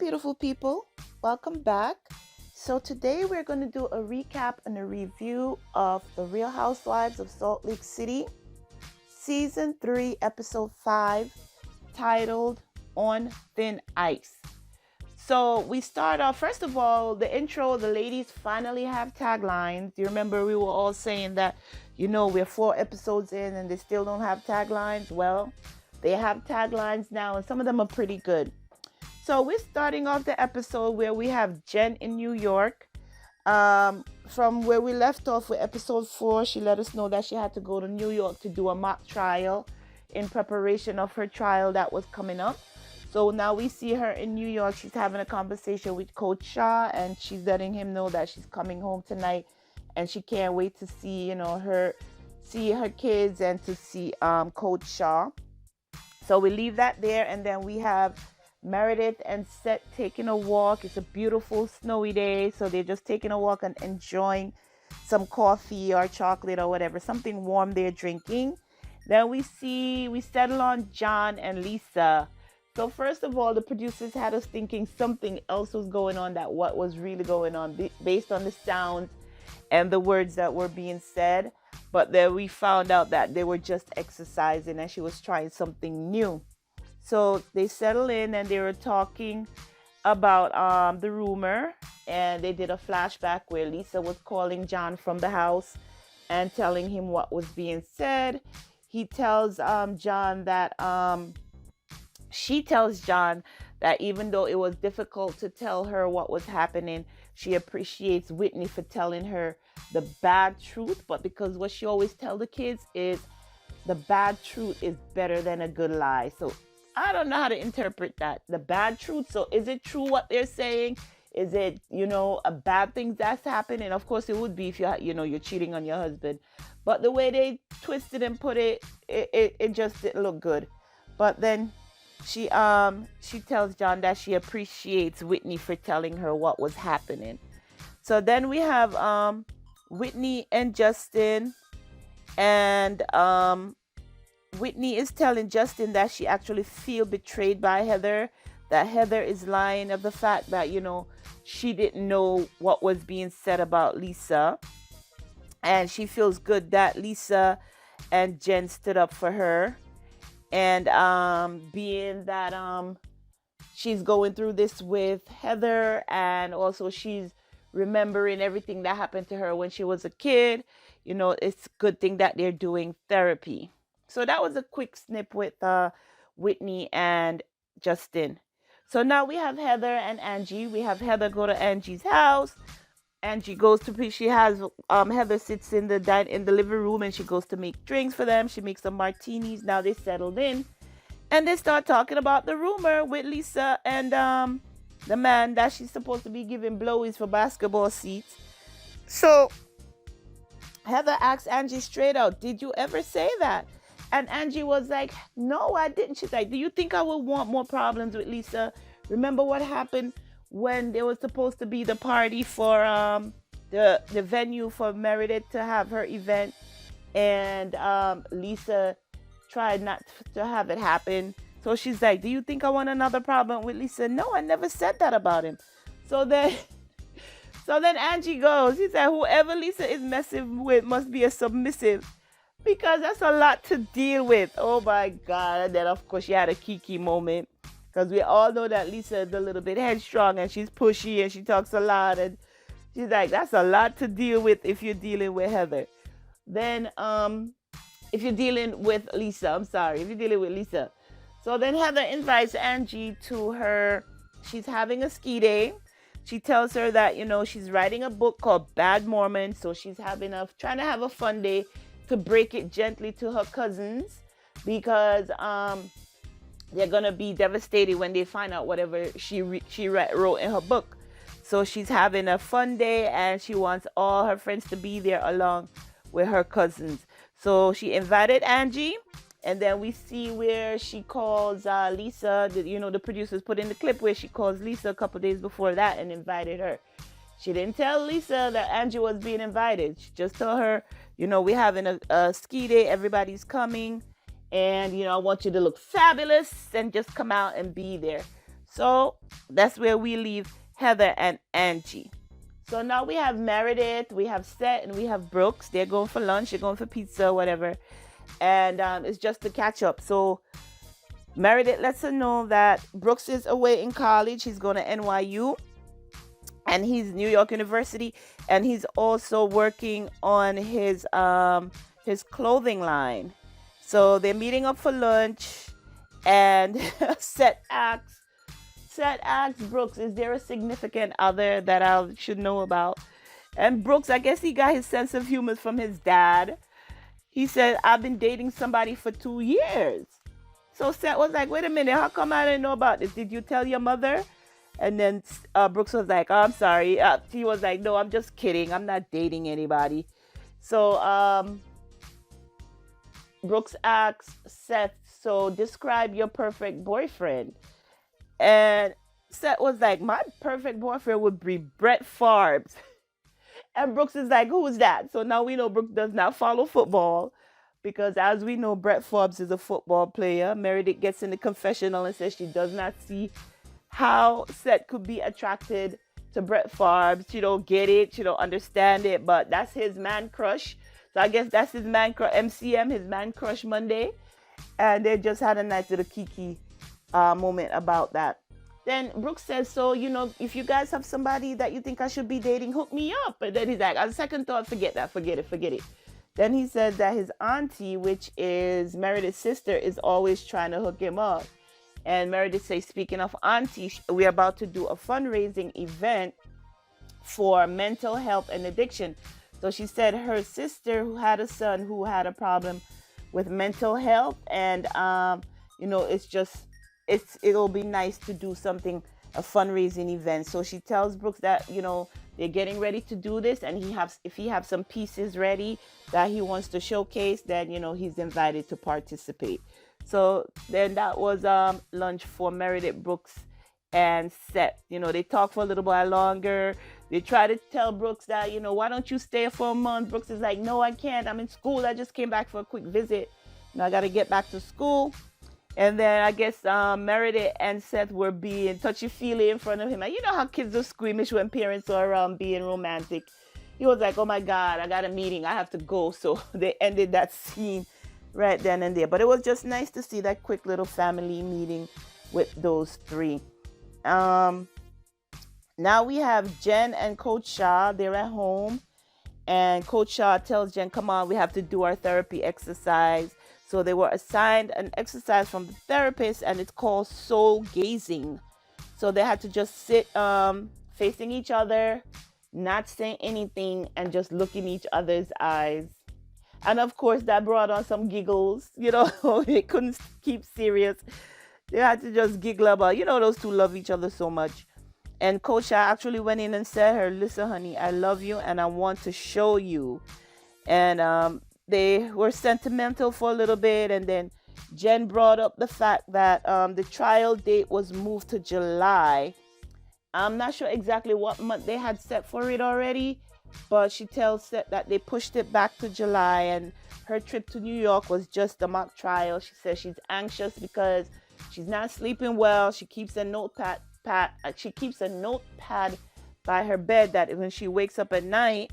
beautiful people. Welcome back. So, today we're going to do a recap and a review of The Real Housewives of Salt Lake City, Season 3, Episode 5, titled On Thin Ice. So, we start off, first of all, the intro, the ladies finally have taglines. Do you remember we were all saying that, we're 4 episodes in and they still don't have taglines? Well, they have taglines now, and some of them are pretty good. So we're starting off the episode where we have Jen in New York. From where we left off with episode 4, she let us know that she had to go to New York to do a mock trial in preparation of her trial that was coming up. So now we see her in New York. She's having a conversation with Coach Shaw, and she's letting him know that she's coming home tonight, and she can't wait to see, her kids and to see Coach Shaw. So we leave that there, and then we have Meredith and Seth taking a walk. It's a beautiful snowy day, so they're just taking a walk and enjoying some coffee or chocolate or whatever, something warm they're drinking. Then we settle on John and Lisa. So first of all, the producers had us thinking something else was going on, that what was really going on based on the sounds and the words that were being said. But then we found out that they were just exercising and she was trying something new. So they settled in and they were talking about the rumor, and they did a flashback where Lisa was calling John from the house and telling him what was being said. He tells John that she tells John that even though it was difficult to tell her what was happening, she appreciates Whitney for telling her the bad truth. But because what she always tells the kids is the bad truth is better than a good lie. So I don't know how to interpret that. The bad truth. So is it true what they're saying? Is it, a bad thing that's happening? Of course it would be if you're cheating on your husband. But the way they twisted and put it, it just didn't look good. But then she tells John that she appreciates Whitney for telling her what was happening. So then we have Whitney and Justin, and Whitney is telling Justin that she actually feels betrayed by Heather, that Heather is lying of the fact that, she didn't know what was being said about Lisa. And she feels good that Lisa and Jen stood up for her. And being that she's going through this with Heather, and also she's remembering everything that happened to her when she was a kid, it's a good thing that they're doing therapy. So that was a quick snip with Whitney and Justin. So now we have Heather and Angie. We have Heather go to Angie's house. Angie goes to, she has, Heather sits in the living room, and she goes to make drinks for them. She makes some martinis. Now they settled in, and they start talking about the rumor with Lisa and the man that she's supposed to be giving blowies for basketball seats. So Heather asks Angie straight out, "Did you ever say that?" And Angie was like, "No, I didn't." She's like, "Do you think I would want more problems with Lisa? Remember what happened when there was supposed to be the party for the venue for Meredith to have her event, and Lisa tried not to have it happen." So she's like, "Do you think I want another problem with Lisa?" "No, I never said that about him." So then Angie goes, she said, "Whoever Lisa is messing with must be a submissive, because that's a lot to deal with." Oh my God. And then of course she had a Kiki moment, because we all know that Lisa is a little bit headstrong and she's pushy and she talks a lot, and she's like, that's a lot to deal with if you're dealing with Heather. Then if you're dealing with Lisa, if you're dealing with Lisa. So then Heather invites Angie to her, she's having a ski day. She tells her that, she's writing a book called Bad Mormon. So she's trying to have a fun day to break it gently to her cousins, because they're going to be devastated when they find out whatever she wrote in her book. So she's having a fun day, and she wants all her friends to be there along with her cousins. So she invited Angie, and then we see where she calls Lisa. The producers put in the clip where she calls Lisa a couple days before that and invited her. She didn't tell Lisa that Angie was being invited. She just told her, we're having a ski day. Everybody's coming. And, I want you to look fabulous and just come out and be there. So that's where we leave Heather and Angie. So now we have Meredith, we have Seth, and we have Brooks. They're going for lunch, they're going for pizza, whatever. And it's just to catch up. So Meredith lets her know that Brooks is away in college. He's going to NYU and he's New York University, and he's also working on his clothing line. So they're meeting up for lunch, and Seth asks Brooks, "Is there a significant other that I should know about?" And Brooks, I guess he got his sense of humor from his dad. He said, "I've been dating somebody for 2 years." So Seth was like, "Wait a minute, how come I didn't know about this? Did you tell your mother?" And then Brooks was like, "Oh, I'm sorry." He was like, "No, I'm just kidding. I'm not dating anybody." So Brooks asks Seth, "So describe your perfect boyfriend." And Seth was like, "My perfect boyfriend would be Brett Favre." And Brooks is like, "Who's that?" So now we know Brooks does not follow football because, as we know, Brett Favre is a football player. Meredith gets in the confessional and says she does not see how Seth could be attracted to Brett Favre. She don't get it. She don't understand it. But that's his man crush. So I guess that's his man crush, MCM, his man crush Monday. And they just had a nice little kiki moment about that. Then Brooks says, "So, if you guys have somebody that you think I should be dating, hook me up." And then he's like, on second thought, forget that, forget it. Then he says that his auntie, which is Meredith's sister, is always trying to hook him up. And Meredith says, "Speaking of auntie, we're about to do a fundraising event for mental health and addiction." So she said her sister, who had a son who had a problem with mental health, and it'll be nice to do something, a fundraising event. So she tells Brooks that they're getting ready to do this, and if he has some pieces ready that he wants to showcase, then he's invited to participate. So then that was lunch for Meredith, Brooks, and Seth. They talk for a little while longer. They try to tell Brooks that, "Why don't you stay for a month?" Brooks is like, "No, I can't. I'm in school. I just came back for a quick visit. I got to get back to school." And then I guess Meredith and Seth were being touchy-feely in front of him. And you know how kids are squeamish when parents are around being romantic. He was like, "Oh my God, I got a meeting. I have to go." So they ended that scene right then and there. But it was just nice to see that quick little family meeting with those three. Now we have Jen and Coach Shaw. They're at home. And Coach Shaw tells Jen, "Come on, we have to do our therapy exercise." So they were assigned an exercise from the therapist, and it's called soul gazing. So they had to just sit facing each other, not saying anything, and just look in each other's eyes. And of course, that brought on some giggles. They couldn't keep serious. They had to just giggle about, those two love each other so much. And Coach actually went in and said her, "Listen, honey, I love you and I want to show you." And they were sentimental for a little bit. And then Jen brought up the fact that the trial date was moved to July. I'm not sure exactly what month they had set for it already, but she tells Seth that they pushed it back to July, and her trip to New York was just a mock trial. She says she's anxious because she's not sleeping well. She keeps a notepad by her bed that when she wakes up at night,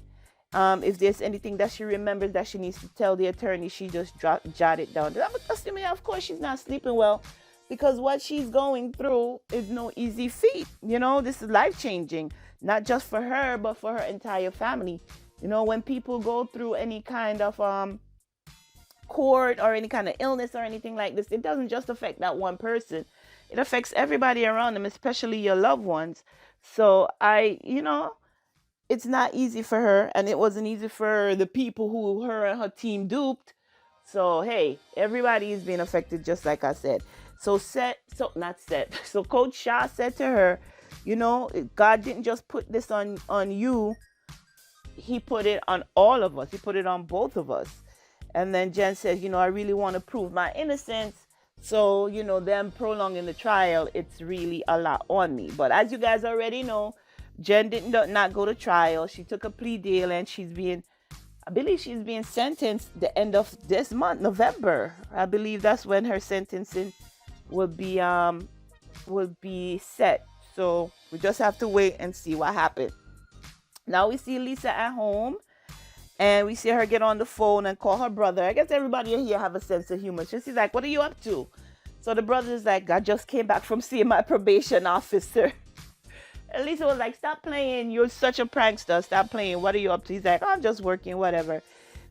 if there's anything that she remembers that she needs to tell the attorney, she just jot it down. I'm assuming, of course, she's not sleeping well because what she's going through is no easy feat. This is life-changing, not just for her, but for her entire family. When people go through any kind of court or any kind of illness or anything like this, it doesn't just affect that one person. It affects everybody around them, especially your loved ones. So it's not easy for her, and it wasn't easy for the people who her and her team duped. So hey, everybody is being affected, just like I said. So Coach Shaw said to her, God didn't just put this on you. He put it on all of us. He put it on both of us. And then Jen says, "I really want to prove my innocence. So, them prolonging the trial, it's really a lot on me." But as you guys already know, Jen did not go to trial. She took a plea deal, and I believe she's being sentenced the end of this month, November. I believe that's when her sentencing will be will be set. So we just have to wait and see what happens. Now we see Lisa at home, and we see her get on the phone and call her brother. I guess everybody here have a sense of humor. So she's like, "What are you up to?" So the brother is like, "I just came back from seeing my probation officer." And Lisa was like, "Stop playing. You're such a prankster. Stop playing. What are you up to?" He's like, "Oh, I'm just working, whatever."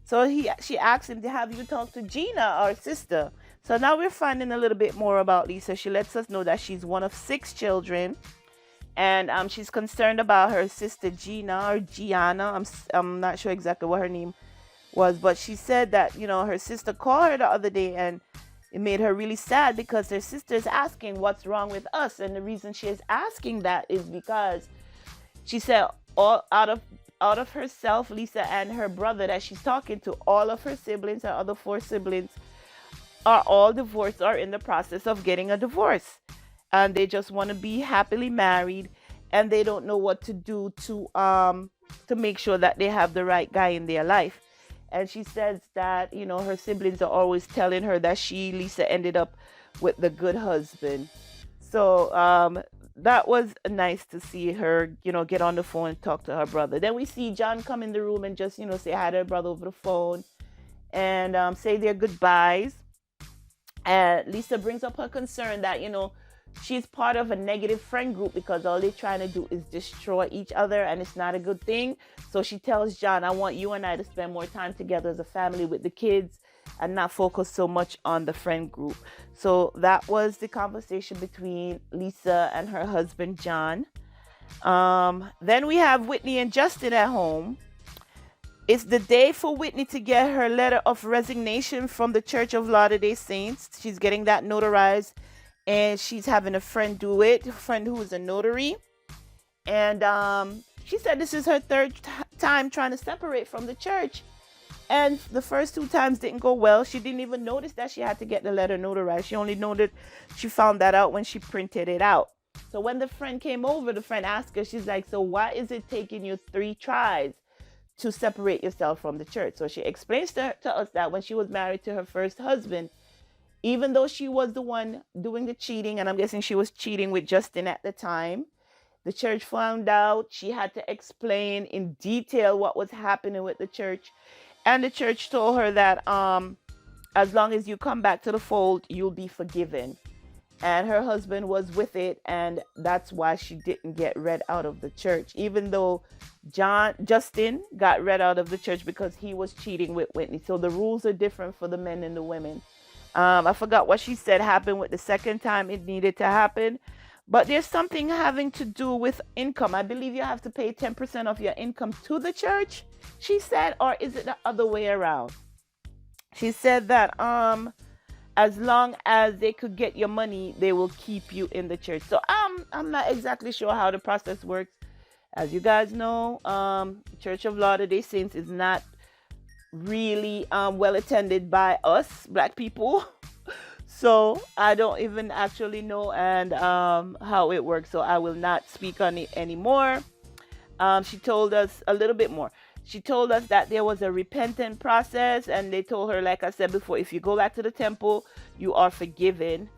So she asked him to have you talk to Gina, our sister. So now we're finding a little bit more about Lisa. She lets us know that she's one of 6 children, and she's concerned about her sister Gina or Gianna. I'm not sure exactly what her name was, but she said that her sister called her the other day, and it made her really sad because her sister is asking what's wrong with us, and the reason she is asking that is because she said all out of herself, Lisa and her brother that she's talking to, all of her siblings, her other 4 siblings, are all divorced or in the process of getting a divorce, and they just want to be happily married, and they don't know what to do to make sure that they have the right guy in their life. And she says that her siblings are always telling her that Lisa ended up with the good husband. So that was nice to see her get on the phone and talk to her brother. Then we see John come in the room and just say hi to her brother over the phone, and say their goodbyes. And Lisa brings up her concern that she's part of a negative friend group because all they're trying to do is destroy each other, and it's not a good thing. So she tells John, "I want you and I to spend more time together as a family with the kids and not focus so much on the friend group." So that was the conversation between Lisa and her husband John. Then we have Whitney and Justin at home. It's the day for Whitney to get her letter of resignation from the Church of Latter-day Saints. She's getting that notarized, and she's having a friend do it, a friend who is a notary. And she said this is her third time trying to separate from the church. And the first 2 times didn't go well. She didn't even notice that she had to get the letter notarized. She found that out when she printed it out. So when the friend came over, the friend asked her, she's like, "So why is it taking you 3 tries to separate yourself from the church?" So she explains to us that when she was married to her first husband, even though she was the one doing the cheating, and I'm guessing she was cheating with Justin at the time, the church found out. She had to explain in detail what was happening with the church. And the church told her that as long as you come back to the fold, you'll be forgiven. And her husband was with it, and that's why she didn't get read out of the church, even though Justin got read out of the church because he was cheating with Whitney. So the rules are different for the men and the women. I forgot what she said happened with the second time it needed to happen, but there's something having to do with income. I believe you have to pay 10% of your income to the church, she said, or is it the other way around? She said that as long as they could get your money, they will keep you in the church. So I'm not exactly sure how the process works. As you guys know, Church of Latter-day Saints is not really well attended by us black people. So I don't even actually know and how it works. So I will not speak on it anymore. She told us a little bit more. She told us that there was a repentant process, and they told her, like I said before, if you go back to the temple, you are forgiven.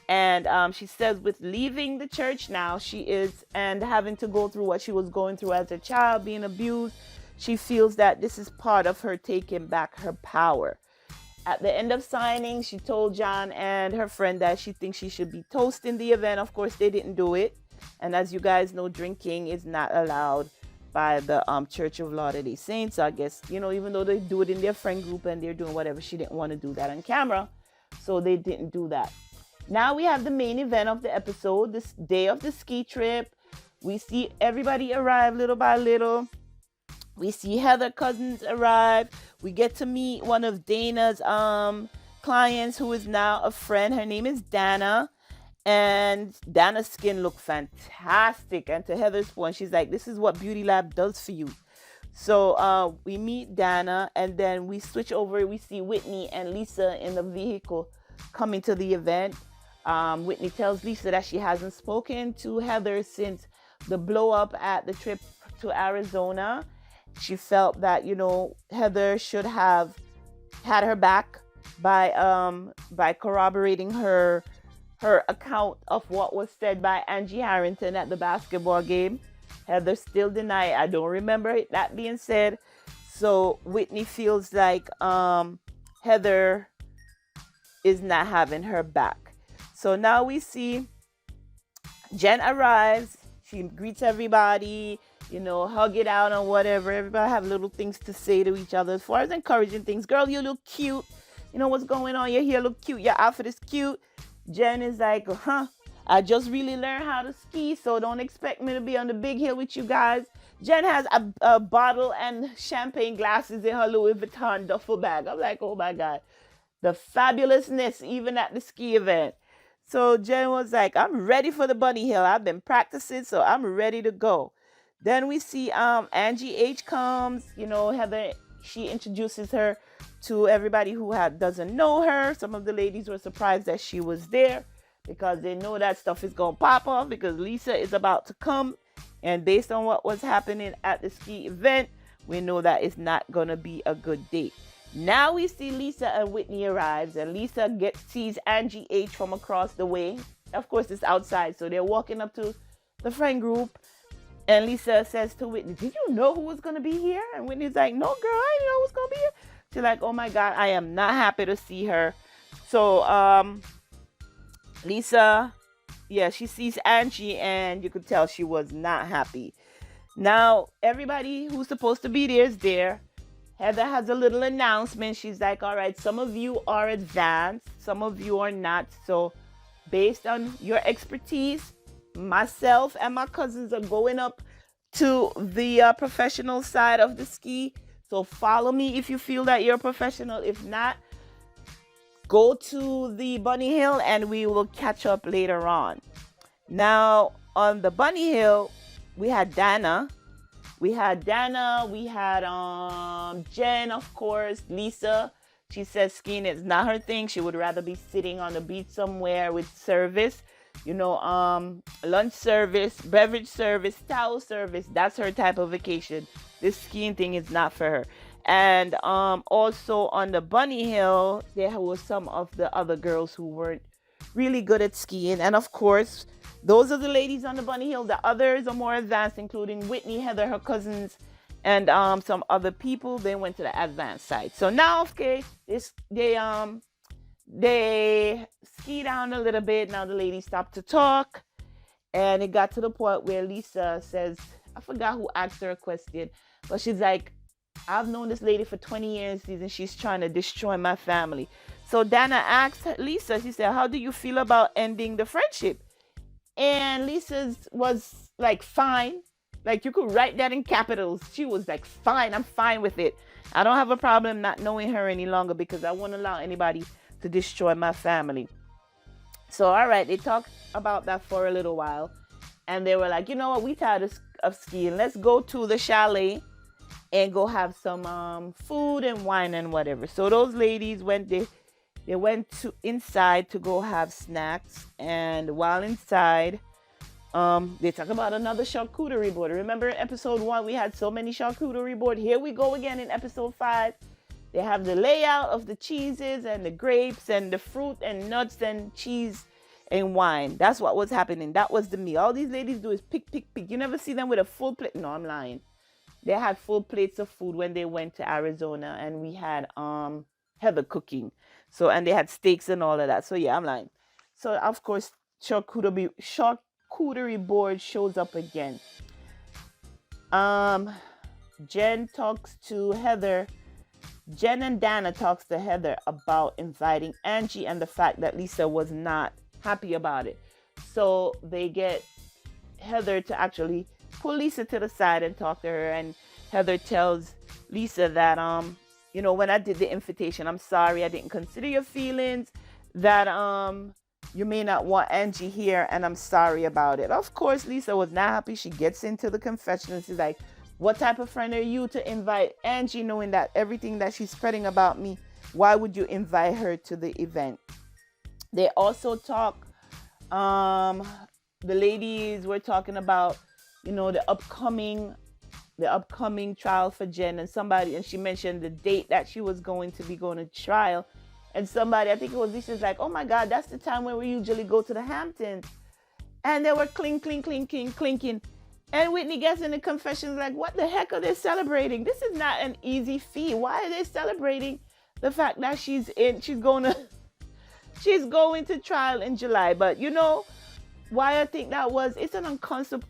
And she says with leaving the church now, she is, and having to go through what she was going through as a child, being abused, she feels that this is part of her taking back her power. At the end of signing, she told John and her friend that she thinks she should be toasting the event. Of course, they didn't do it. And as you guys know, drinking is not allowed by the Church of Latter-day Saints. So I guess, even though they do it in their friend group and they're doing whatever, she didn't want to do that on camera. So they didn't do that. Now we have the main event of the episode, this day of the ski trip. We see everybody arrive little by little. We see Heather Cousins arrive. We get to meet one of Dana's clients who is now a friend. Her name is Dana. And Dana's skin looked fantastic. And to Heather's point, she's like, this is what Beauty Lab does for you. So we meet Dana, and then we switch over. We see Whitney and Lisa in the vehicle coming to the event. Whitney tells Lisa that she hasn't spoken to Heather since the blow up at the trip to Arizona. She felt that, Heather should have had her back by corroborating her her account of what was said by Angie Harrington at the basketball game. Heather still denied. I don't remember it, that being said. So Whitney feels like Heather is not having her back. So now we see Jen arrives. She greets everybody, hug it out and whatever. Everybody have little things to say to each other as far as encouraging things. Girl, you look cute. You know what's going on? Your hair look cute. Your outfit is cute. Jen is like, I just really learned how to ski, so don't expect me to be on the big hill with you guys. Jen has a bottle and champagne glasses in her Louis Vuitton duffel bag. I'm like, oh my God. The fabulousness, even at the ski event. So Jen was like, I'm ready for the bunny hill. I've been practicing, so I'm ready to go. Then we see Angie H comes. Heather, she introduces her to everybody who doesn't know her. Some of the ladies were surprised that she was there because they know that stuff is going to pop off because Lisa is about to come. And based on what was happening at the ski event, we know that it's not going to be a good date. Now we see Lisa and Whitney arrives, and Lisa sees Angie H from across the way. Of course, it's outside, so they're walking up to the friend group. And Lisa says to Whitney, did you know who was going to be here? And Whitney's like, no, girl, I didn't know who was going to be here. She's like, oh my God, I am not happy to see her. So Lisa, she sees Angie, and you could tell she was not happy. Now, everybody who's supposed to be there is there. Heather has a little announcement. She's like, all right, some of you are advanced, some of you are not. So based on your expertise, myself and my cousins are going up to the professional side of the ski. So follow me if you feel that you're a professional. If not, go to the bunny hill and we will catch up later on. Now, on the bunny hill, we had Dana. We had Jen, of course, Lisa. She says skiing is not her thing. She would rather be sitting on the beach somewhere with service, lunch service, beverage service, towel service. That's her type of vacation. This skiing thing is not for her. And also on the bunny hill, there was some of the other girls who weren't really good at skiing. And of course, those are the ladies on the bunny hill. The others are more advanced, including Whitney, Heather, her cousins, and some other people. They went to the advanced side. So now, okay, they ski down a little bit. Now the ladies stopped to talk, and it got to the point where Lisa says, I forgot who asked her a question, but she's like, I've known this lady for 20 years, and she's trying to destroy my family. So Dana asked Lisa, she said, how do you feel about ending the friendship? And Lisa's was like, fine. Like, you could write that in capitals. She was like, fine, I'm fine with it. I don't have a problem not knowing her any longer because I won't allow anybody to destroy my family. So, all right, they talked about that for a little while. And they were like, you know what, we tired of skiing. Let's go to the chalet and go have some food and wine and whatever. So those ladies they went to inside to go have snacks, and while inside, they talk about another charcuterie board. Remember in episode 1, we had so many charcuterie board. Here we go again in episode 5. They have the layout of the cheeses and the grapes and the fruit and nuts and cheese and wine. That's what was happening. That was the meal. All these ladies do is pick. You never see them with a full plate. No, I'm lying. They had full plates of food when they went to Arizona, and we had Heather cooking. So, and they had steaks and all of that. So yeah, I'm lying. So of course, charcuterie board shows up again. Jen talks to Heather. Jen and Dana talks to Heather about inviting Angie and the fact that Lisa was not happy about it. So they get Heather to actually pull Lisa to the side and talk to her. And Heather tells Lisa that, when I did the invitation, I'm sorry, I didn't consider your feelings, that you may not want Angie here, and I'm sorry about it. Of course, Lisa was not happy. She gets into the confession and she's like, what type of friend are you to invite Angie, knowing that everything that she's spreading about me? Why would you invite her to the event? They also talk, the ladies were talking about, the upcoming trial for Jen, and she mentioned the date that she was going to trial. And somebody, I think it was Lisa's like, oh my God, that's the time when we usually go to the Hamptons. And they were clinking. And Whitney gets in the confessions like, what the heck are they celebrating? This is not an easy feat. Why are they celebrating the fact that she's going to trial in July? But you know why I think that was? It's an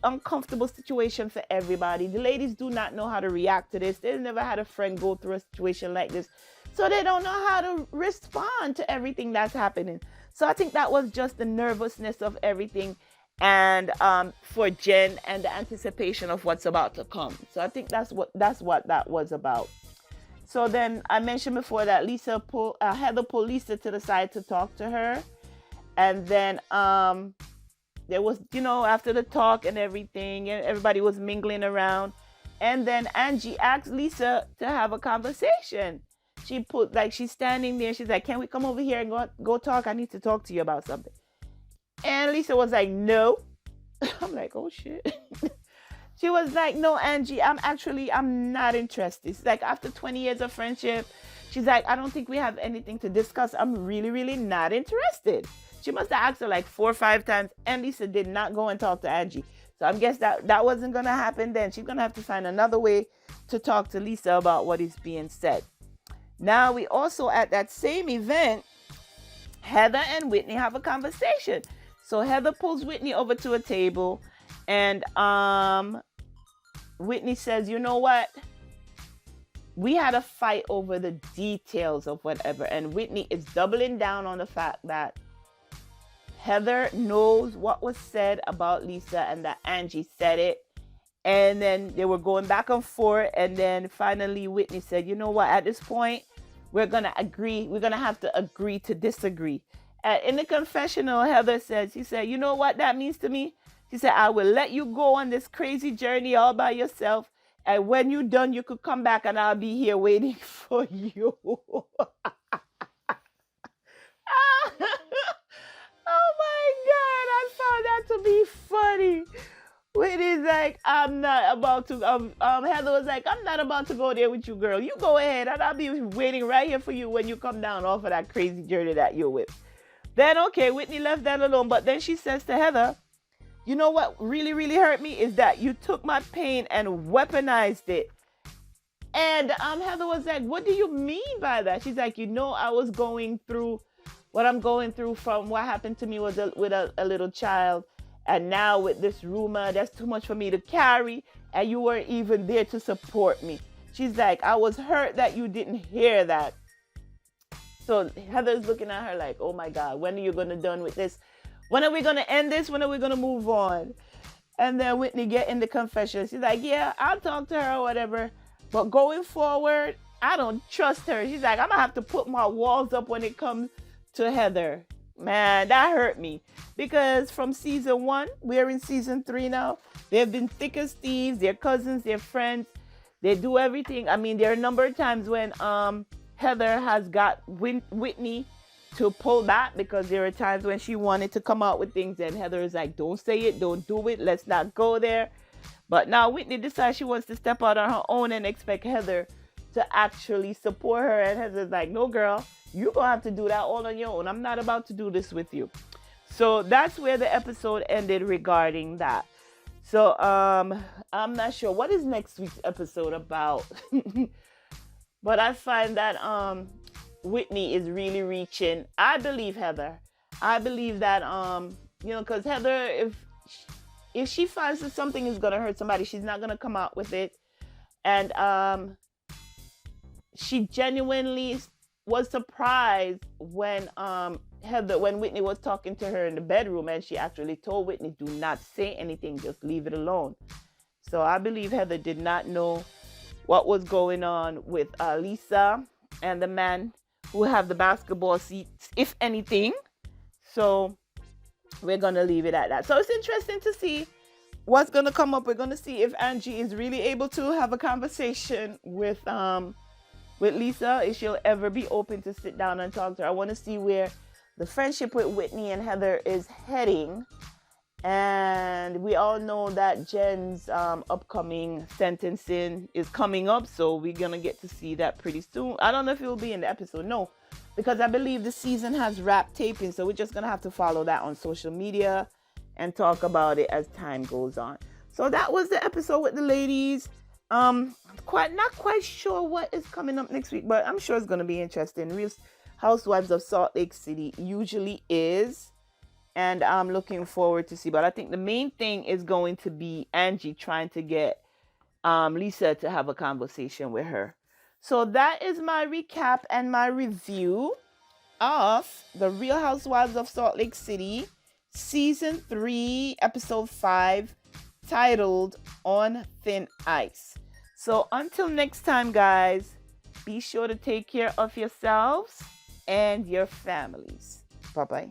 uncomfortable situation for everybody. The ladies do not know how to react to this. They've never had a friend go through a situation like this. So they don't know how to respond to everything that's happening. So I think that was just the nervousness of everything, and for Jen, and the anticipation of what's about to come. So I think that's what that was about. So then I mentioned before that Heather pulled Lisa to the side to talk to her, and then there was, after the talk and everything, and everybody was mingling around, and then Angie asked Lisa to have a conversation. She's standing there. She's like, can we come over here and go talk? I need to talk to you about something. And Lisa was like, no. I'm like, oh shit. She was like, no, Angie, I'm not interested. It's like, after 20 years of friendship, she's like, I don't think we have anything to discuss. I'm really, really not interested. She must have asked her like 4 or 5 times, and Lisa did not go and talk to Angie. So I guess that wasn't going to happen then. She's going to have to find another way to talk to Lisa about what is being said. Now, we also, at that same event, Heather and Whitney have a conversation. So Heather pulls Whitney over to a table, and Whitney says, you know what? We had a fight over the details of whatever. And Whitney is doubling down on the fact that Heather knows what was said about Lisa and that Angie said it. And then they were going back and forth. And then finally Whitney said, you know what? At this point, we're going to agree. We're going to have to agree to disagree. In the confessional, Heather said, she said, you know what that means to me? She said, I will let you go on this crazy journey all by yourself. And when you're done, you could come back and I'll be here waiting for you. Oh my God, I found that to be funny. Whitney's like, I'm not about to, Heather was like, I'm not about to go there with you, girl. You go ahead and I'll be waiting right here for you when you come down off of that crazy journey that you're with. Then, okay, Whitney left that alone. But then she says to Heather, you know what really, really hurt me is that you took my pain and weaponized it. And Heather was like, what do you mean by that? She's like, I was going through what I'm going through from what happened to me with a little child. And now with this rumor, that's too much for me to carry. And you weren't even there to support me. She's like, I was hurt that you didn't hear that. So Heather's looking at her like, oh my God, when are you going to done with this? When are we going to end this? When are we going to move on? And then Whitney get in the confession. She's like, yeah, I'll talk to her or whatever. But going forward, I don't trust her. She's like, I'm going to have to put my walls up when it comes to Heather. Man, that hurt me. Because from season 1, we're in season 3 now. They've been thick as thieves. They're cousins. They're friends. They do everything. I mean, there are a number of times when Heather has got Whitney to pull back, because there are times when she wanted to come out with things and Heather is like, don't say it, don't do it, let's not go there. But now Whitney decides she wants to step out on her own and expect Heather to actually support her. And Heather's like, no, girl, you're going to have to do that all on your own. I'm not about to do this with you. So that's where the episode ended regarding that. So I'm not sure what is next week's episode about. But I find that Whitney is really reaching. I believe Heather. I believe that because Heather, if she finds that something is gonna hurt somebody, she's not gonna come out with it. And she genuinely was surprised when Whitney was talking to her in the bedroom, and she actually told Whitney, do not say anything, just leave it alone. So I believe Heather did not know what was going on with Lisa and the man who have the basketball seats, if anything. So we're going to leave it at that. So it's interesting to see what's going to come up. We're going to see if Angie is really able to have a conversation with Lisa, if she'll ever be open to sit down and talk to her. I want to see where the friendship with Whitney and Heather is heading. And we all know that Jen's upcoming sentencing is coming up, so we're gonna get to see that pretty soon. I don't know if it will be in the episode, no, because I believe the season has wrapped taping, so we're just gonna have to follow that on social media and talk about it as time goes on. So that was the episode with the ladies. Not quite sure what is coming up next week, but I'm sure it's gonna be interesting. Real Housewives of Salt Lake City usually is. And I'm looking forward to see. But I think the main thing is going to be Angie trying to get Lisa to have a conversation with her. So that is my recap and my review of The Real Housewives of Salt Lake City, Season 3, Episode 5, titled On Thin Ice. So until next time, guys, be sure to take care of yourselves and your families. Bye-bye.